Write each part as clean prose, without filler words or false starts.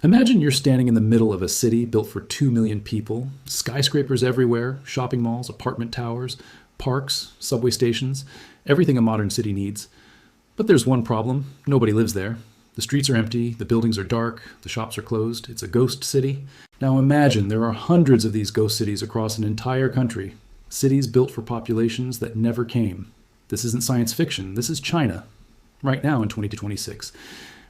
Imagine you're standing in the middle of a city built for 2 million people, skyscrapers everywhere, shopping malls, apartment towers, parks, subway stations, everything a modern city needs. But there's one problem: nobody lives there. The streets are empty, the buildings are dark, the shops are closed. It's a ghost city. Now imagine there are hundreds of these ghost cities across an entire country, cities built for populations that never came. This isn't science fiction, this is China, right now in 2026.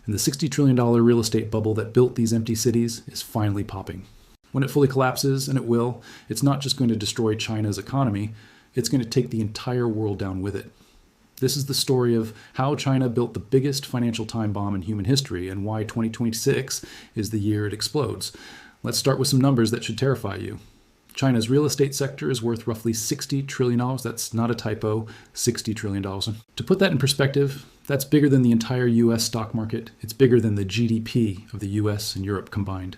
And the $60 trillion real estate bubble that built these empty cities is finally popping. When it fully collapses, and it will, it's not just going to destroy China's economy, it's going to take the entire world down with it. This is the story of how China built the biggest financial time bomb in human history and why 2026 is the year it explodes. Let's start with some numbers that should terrify you. China's real estate sector is worth roughly $60 trillion. That's not a typo, $60 trillion. To put that in perspective, that's bigger than the entire US stock market. It's bigger than the GDP of the US and Europe combined.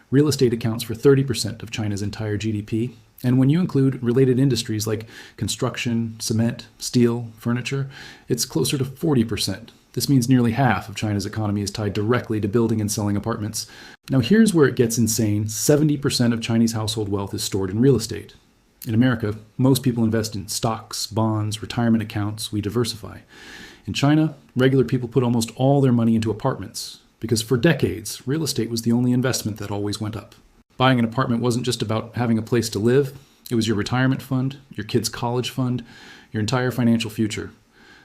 Real estate accounts for 30% of China's entire GDP. And when you include related industries like construction, cement, steel, furniture, it's closer to 40%. This means nearly half of China's economy is tied directly to building and selling apartments. Now here's where it gets insane. 70% of Chinese household wealth is stored in real estate. In America, most people invest in stocks, bonds, retirement accounts. We diversify. In China, regular people put almost all their money into apartments, because for decades, real estate was the only investment that always went up. Buying an apartment wasn't just about having a place to live. It was your retirement fund, your kid's college fund, your entire financial future.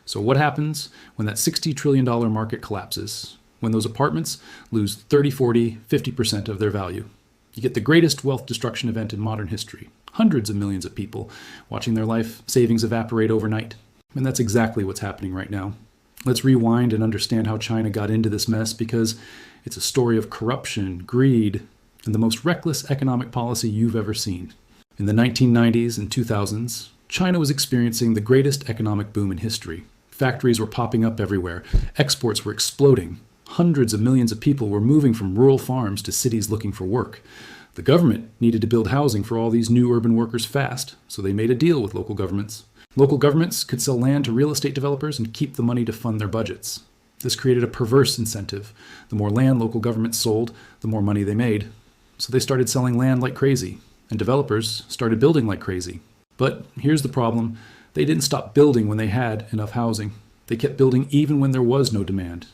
So what happens when that $60 trillion market collapses? When those apartments lose 30, 40, 50% of their value? You get the greatest wealth destruction event in modern history. Hundreds of millions of people watching their life savings evaporate overnight. And that's exactly what's happening right now. Let's rewind and understand how China got into this mess, because it's a story of corruption, greed, and the most reckless economic policy you've ever seen. In the 1990s and 2000s, China was experiencing the greatest economic boom in history. Factories were popping up everywhere. Exports were exploding. Hundreds of millions of people were moving from rural farms to cities looking for work. The government needed to build housing for all these new urban workers fast, so they made a deal with local governments. Local governments could sell land to real estate developers and keep the money to fund their budgets. This created a perverse incentive. The more land local governments sold, the more money they made. So they started selling land like crazy, and developers started building like crazy. But here's the problem. They didn't stop building when they had enough housing. They kept building even when there was no demand.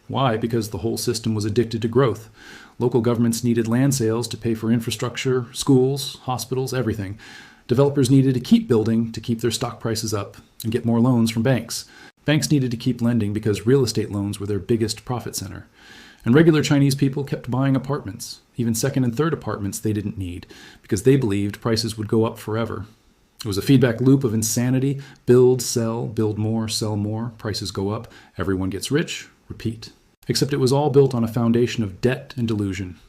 Why? Because the whole system was addicted to growth. Local governments needed land sales to pay for infrastructure, schools, hospitals, everything. Developers needed to keep building to keep their stock prices up and get more loans from banks. Banks needed to keep lending because real estate loans were their biggest profit center. And regular Chinese people kept buying apartments, even second and third apartments they didn't need, because they believed prices would go up forever. It was a feedback loop of insanity. Build, sell, build more, sell more, prices go up, everyone gets rich, repeat. Except it was all built on a foundation of debt and delusion.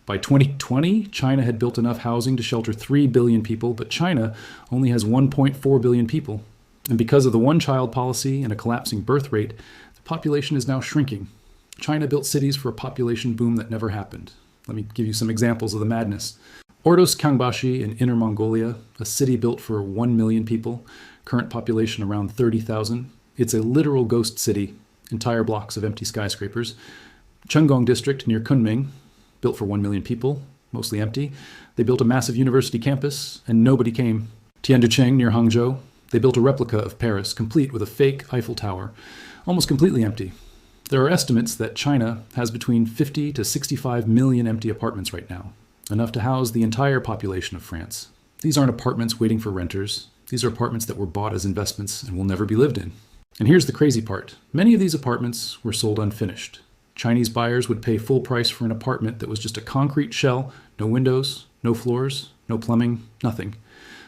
By 2020, China had built enough housing to shelter 3 billion people, but China only has 1.4 billion people. And because of the one-child policy and a collapsing birth rate, the population is now shrinking. China built cities for a population boom that never happened. Let me give you some examples of the madness. Ordos Kangbashi in Inner Mongolia, a city built for 1 million people, current population around 30,000. It's a literal ghost city, entire blocks of empty skyscrapers. Chunggong district near Kunming, built for 1 million people, mostly empty. They built a massive university campus, and nobody came. Tianducheng near Hangzhou, they built a replica of Paris, complete with a fake Eiffel Tower, almost completely empty. There are estimates that China has between 50 to 65 million empty apartments right now, enough to house the entire population of France. These aren't apartments waiting for renters. These are apartments that were bought as investments and will never be lived in. And here's the crazy part. Many of these apartments were sold unfinished. Chinese buyers would pay full price for an apartment that was just a concrete shell, no windows, no floors, no plumbing, nothing.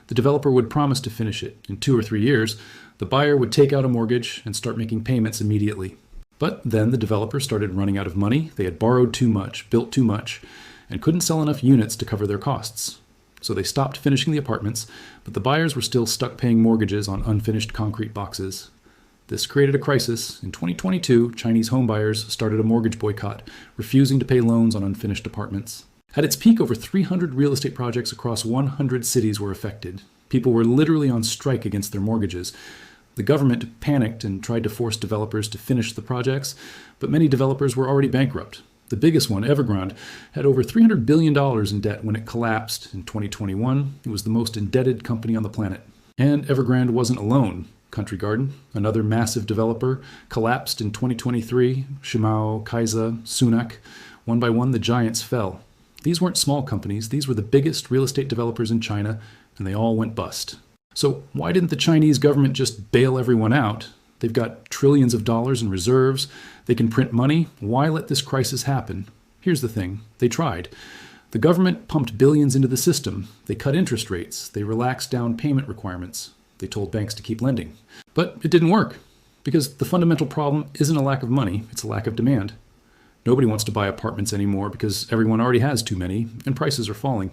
The developer would promise to finish it. In 2 or 3 years, the buyer would take out a mortgage and start making payments immediately. But then the developer started running out of money. They had borrowed too much, built too much, and couldn't sell enough units to cover their costs. So they stopped finishing the apartments, but the buyers were still stuck paying mortgages on unfinished concrete boxes. This created a crisis. In 2022, Chinese homebuyers started a mortgage boycott, refusing to pay loans on unfinished apartments. At its peak, over 300 real estate projects across 100 cities were affected. People were literally on strike against their mortgages. The government panicked and tried to force developers to finish the projects, but many developers were already bankrupt. The The biggest one, Evergrande, had over $300 billion in debt when it collapsed in 2021. It was the most indebted company on the planet. And Evergrande wasn't alone. Country Garden, another massive developer, collapsed in 2023. Shimao, Kaisa, Sunak. One by one, the giants fell. These weren't small companies. These were the biggest real estate developers in China, and they all went bust. So why didn't the Chinese government just bail everyone out? They've got trillions of dollars in reserves. They can print money. Why let this crisis happen? Here's the thing. They tried. The government pumped billions into the system. They cut interest rates. They relaxed down payment requirements. They told banks to keep lending. But it didn't work, because the fundamental problem isn't a lack of money, it's a lack of demand. Nobody wants to buy apartments anymore because everyone already has too many, and prices are falling.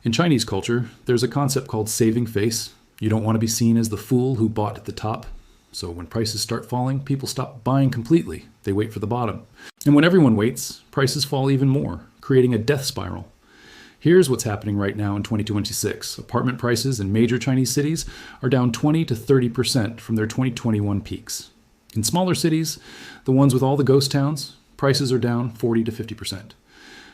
In Chinese culture, there's a concept called saving face. You don't want to be seen as the fool who bought at the top. So when prices start falling, people stop buying completely. They wait for the bottom. And when everyone waits, prices fall even more, creating a death spiral. Here's what's happening right now in 2026. Apartment prices in major Chinese cities are down 20 to 30% from their 2021 peaks. In smaller cities, the ones with all the ghost towns, prices are down 40 to 50%.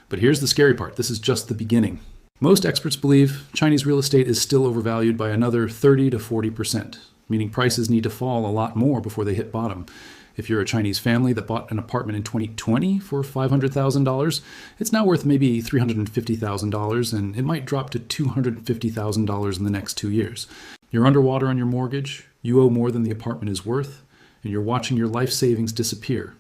But here's the scary part. This is just the beginning. Most experts believe Chinese real estate is still overvalued by another 30 to 40%, meaning prices need to fall a lot more before they hit bottom. If you're a Chinese family that bought an apartment in 2020 for $500,000, it's now worth maybe $350,000, and it might drop to $250,000 in the next 2 years. You're underwater on your mortgage, you owe more than the apartment is worth, and you're watching your life savings disappear.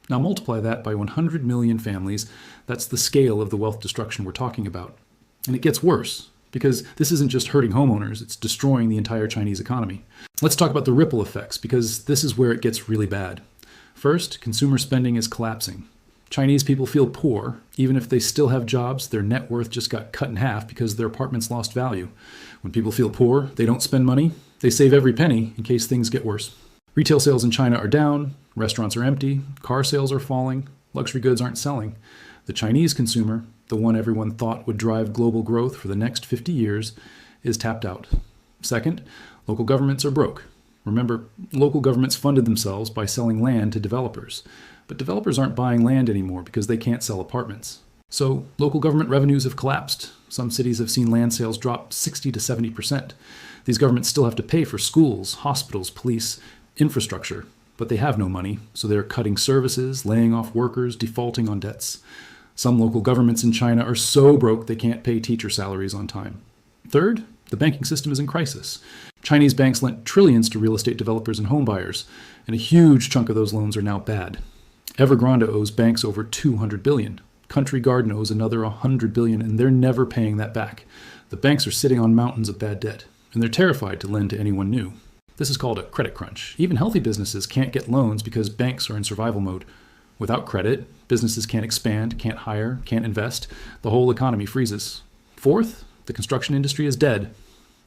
Now multiply that by 100 million families. That's the scale of the wealth destruction we're talking about. And it gets worse, because this isn't just hurting homeowners, it's destroying the entire Chinese economy. Let's talk about the ripple effects, because this is where it gets really bad. First, consumer spending is collapsing. Chinese people feel poor. Even if they still have jobs, their net worth just got cut in half because their apartments lost value. When people feel poor, they don't spend money. They save every penny in case things get worse. Retail sales in China are down, restaurants are empty, car sales are falling, luxury goods aren't selling. The Chinese consumer, the one everyone thought would drive global growth for the next 50 years, is tapped out. Second, local governments are broke. Remember, local governments funded themselves by selling land to developers. But developers aren't buying land anymore because they can't sell apartments. So local government revenues have collapsed. Some cities have seen land sales drop 60 to 70%. These governments still have to pay for schools, hospitals, police, infrastructure, but they have no money, so they're cutting services, laying off workers, defaulting on debts. Some local governments in China are so broke they can't pay teacher salaries on time. Third, the banking system is in crisis. Chinese banks lent trillions to real estate developers and home buyers, and a huge chunk of those loans are now bad. Evergrande owes banks over $200 billion. Country Garden owes another $100 billion, and they're never paying that back. The banks are sitting on mountains of bad debt, and they're terrified to lend to anyone new. This is called a credit crunch. Even healthy businesses can't get loans because banks are in survival mode. Without credit, businesses can't expand, can't hire, can't invest. The whole economy freezes. Fourth, the construction industry is dead.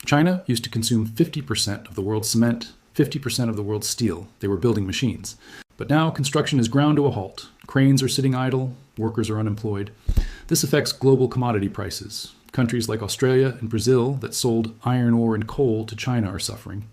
China used to consume 50% of the world's cement, 50% of the world's steel. They were building machines. But now construction is ground to a halt. Cranes are sitting idle, workers are unemployed. This affects global commodity prices. Countries like Australia and Brazil that sold iron ore and coal to China are suffering.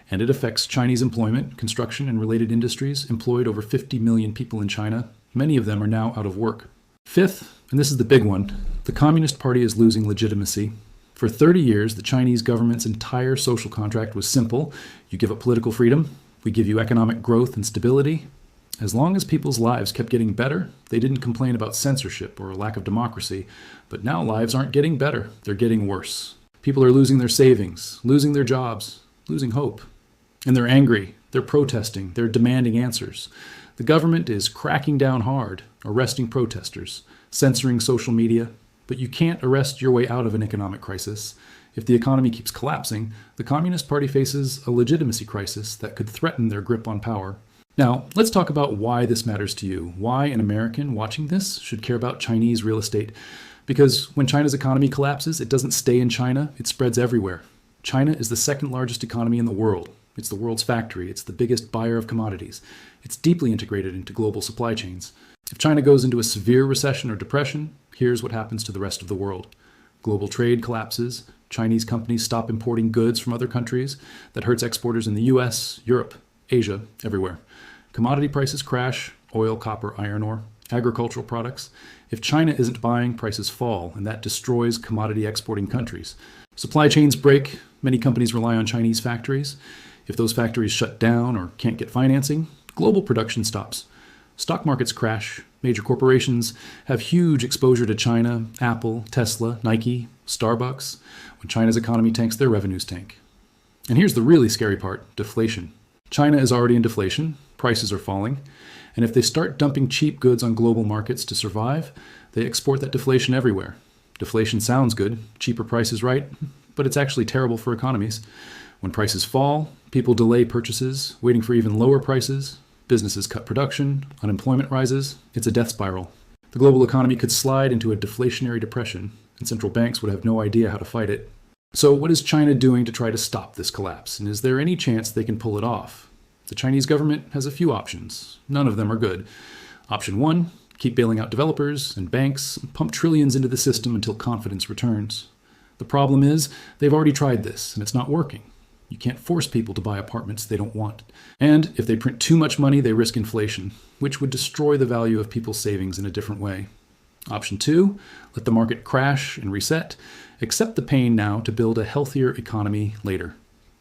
And it affects Chinese employment. Construction and related industries employed over 50 million people in China. Many of them are now out of work. Fifth, and this is the big one, the Communist Party is losing legitimacy. For 30 years, the Chinese government's entire social contract was simple. You give up political freedom, we give you economic growth and stability. As long as people's lives kept getting better, they didn't complain about censorship or a lack of democracy. But now lives aren't getting better, they're getting worse. People are losing their savings, losing their jobs, losing hope. And they're angry, they're protesting, they're demanding answers. The government is cracking down hard, arresting protesters, censoring social media. But you can't arrest your way out of an economic crisis. If the economy keeps collapsing, the Communist Party faces a legitimacy crisis that could threaten their grip on power. Now, let's talk about why this matters to you. Why an American watching this should care about Chinese real estate. Because when China's economy collapses, it doesn't stay in China, it spreads everywhere. China is the second largest economy in the world. It's the world's factory. It's the biggest buyer of commodities. It's deeply integrated into global supply chains. If China goes into a severe recession or depression, here's what happens to the rest of the world. Global trade collapses. Chinese companies stop importing goods from other countries. That hurts exporters in the US, Europe, Asia, everywhere. Commodity prices crash, oil, copper, iron ore. agricultural products. If China isn't buying, prices fall, and that destroys commodity exporting countries. Supply chains break. Many companies rely on Chinese factories. If those factories shut down or can't get financing, global production stops. Stock markets crash. Major corporations have huge exposure to China. Apple, Tesla, Nike, Starbucks. When China's economy tanks, their revenues tank. And here's the really scary part: deflation. China is already in deflation. Prices are falling. And if they start dumping cheap goods on global markets to survive, they export that deflation everywhere. Deflation sounds good, cheaper prices, right? But it's actually terrible for economies. When prices fall, people delay purchases, waiting for even lower prices. Businesses cut production, unemployment rises. It's a death spiral. The global economy could slide into a deflationary depression, and central banks would have no idea how to fight it. So what is China doing to try to stop this collapse? And is there any chance they can pull it off? The Chinese government has a few options. None of them are good. Option 1, keep bailing out developers and banks, pump trillions into the system until confidence returns. The problem is, they've already tried this, and it's not working. You can't force people to buy apartments they don't want. And if they print too much money, they risk inflation, which would destroy the value of people's savings in a different way. Option 2, let the market crash and reset. Accept the pain now to build a healthier economy later.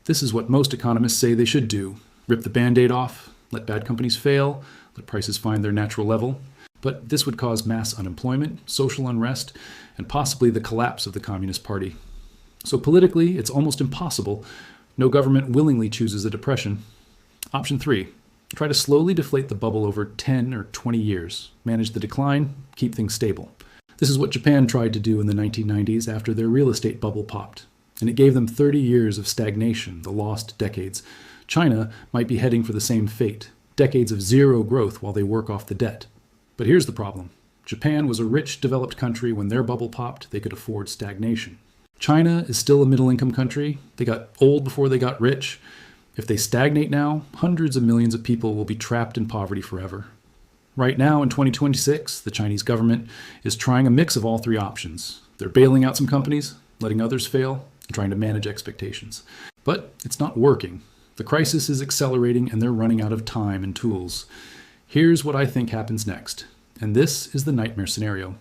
This is what most economists say they should do. Rip the Band-Aid off, let bad companies fail, let prices find their natural level. But this would cause mass unemployment, social unrest, and possibly the collapse of the Communist Party. So politically, it's almost impossible. No government willingly chooses a depression. Option 3, try to slowly deflate the bubble over 10 or 20 years. Manage the decline, keep things stable. This is what Japan tried to do in the 1990s after their real estate bubble popped. And it gave them 30 years of stagnation, the lost decades. China might be heading for the same fate, decades of zero growth while they work off the debt. But here's the problem. Japan was a rich, developed country. When their bubble popped, they could afford stagnation. China is still a middle-income country. They got old before they got rich. If they stagnate now, hundreds of millions of people will be trapped in poverty forever. Right now, in 2026, the Chinese government is trying a mix of all three options. They're bailing out some companies, letting others fail, and trying to manage expectations. But it's not working. The crisis is accelerating, and they're running out of time and tools. Here's what I think happens next, and this is the nightmare scenario.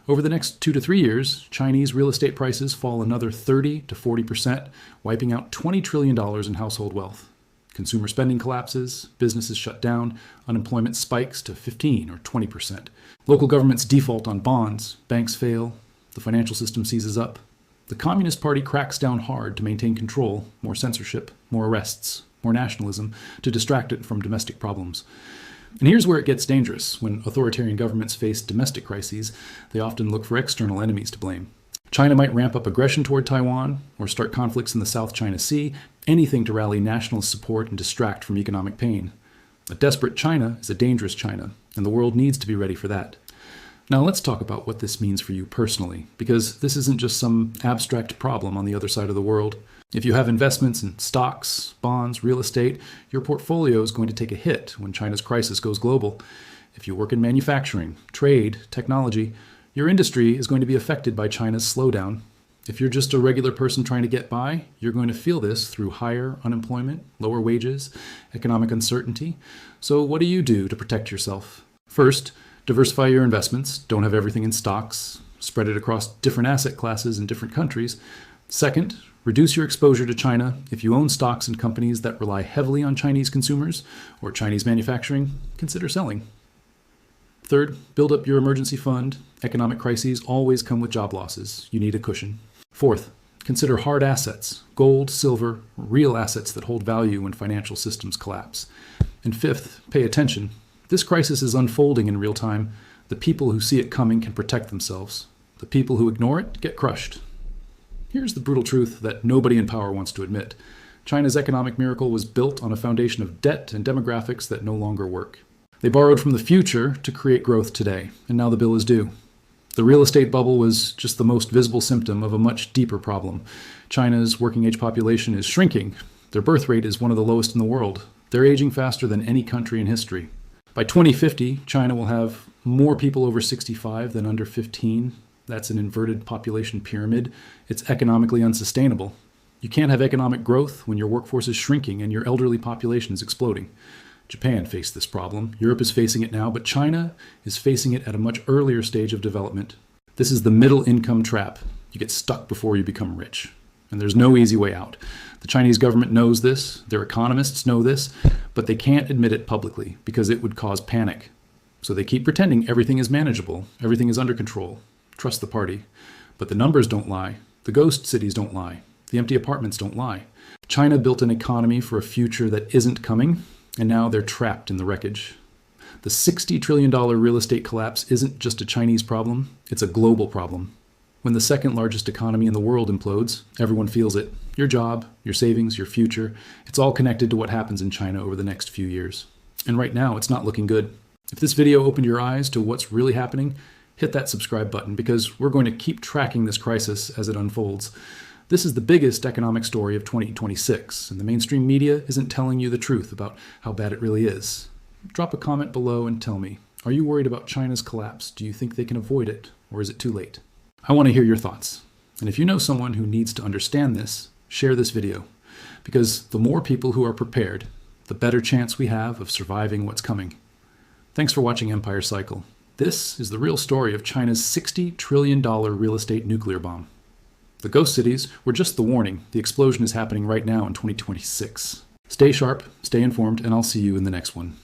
Over the next 2 to 3 years, Chinese real estate prices fall another 30 to 40%, wiping out $20 trillion in household wealth. Consumer spending collapses, businesses shut down, unemployment spikes to 15 or 20%. Local governments default on bonds, banks fail, the financial system seizes up. The Communist Party cracks down hard to maintain control, more censorship, more arrests, more nationalism, to distract it from domestic problems. And here's where it gets dangerous. When authoritarian governments face domestic crises, they often look for external enemies to blame. China might ramp up aggression toward Taiwan or start conflicts in the South China Sea, anything to rally nationalist support and distract from economic pain. A desperate China is a dangerous China, and the world needs to be ready for that. Now let's talk about what this means for you personally, because this isn't just some abstract problem on the other side of the world. If you have investments in stocks, bonds, real estate, your portfolio is going to take a hit when China's crisis goes global. If you work in manufacturing, trade, technology, your industry is going to be affected by China's slowdown. If you're just a regular person trying to get by, you're going to feel this through higher unemployment, lower wages, economic uncertainty. So what do you do to protect yourself? First, diversify your investments. Don't have everything in stocks. Spread it across different asset classes in different countries. Second, reduce your exposure to China. If you own stocks in companies that rely heavily on Chinese consumers or Chinese manufacturing, consider selling. Third, build up your emergency fund. Economic crises always come with job losses. You need a cushion. Fourth, consider hard assets, gold, silver, real assets that hold value when financial systems collapse. And fifth, pay attention. This crisis is unfolding in real time. The people who see it coming can protect themselves. The people who ignore it get crushed. Here's the brutal truth that nobody in power wants to admit. China's economic miracle was built on a foundation of debt and demographics that no longer work. They borrowed from the future to create growth today, and now the bill is due. The real estate bubble was just the most visible symptom of a much deeper problem. China's working-age population is shrinking. Their birth rate is one of the lowest in the world. They're aging faster than any country in history. By 2050, China will have more people over 65 than under 15. That's an inverted population pyramid. It's economically unsustainable. You can't have economic growth when your workforce is shrinking and your elderly population is exploding. Japan faced this problem. Europe is facing it now, but China is facing it at a much earlier stage of development. This is the middle income trap. You get stuck before you become rich. And there's no easy way out. The Chinese government knows this, their economists know this, but they can't admit it publicly because it would cause panic. So they keep pretending everything is manageable, everything is under control. Trust the party. But the numbers don't lie. The ghost cities don't lie. The empty apartments don't lie. China built an economy for a future that isn't coming, and now they're trapped in the wreckage. The $60 trillion real estate collapse isn't just a Chinese problem, it's a global problem. When the second largest economy in the world implodes, everyone feels it. Your job, your savings, your future, it's all connected to what happens in China over the next few years. And right now, it's not looking good. If this video opened your eyes to what's really happening, hit that subscribe button because we're going to keep tracking this crisis as it unfolds. This is the biggest economic story of 2026, and the mainstream media isn't telling you the truth about how bad it really is. Drop a comment below and tell me, are you worried about China's collapse? Do you think they can avoid it, or is it too late? I want to hear your thoughts. And if you know someone who needs to understand this, share this video. Because the more people who are prepared, the better chance we have of surviving what's coming. Thanks for watching Empire Cycle. This is the real story of China's $60 trillion real estate nuclear bomb. The ghost cities were just the warning. The explosion is happening right now in 2026. Stay sharp, stay informed, and I'll see you in the next one.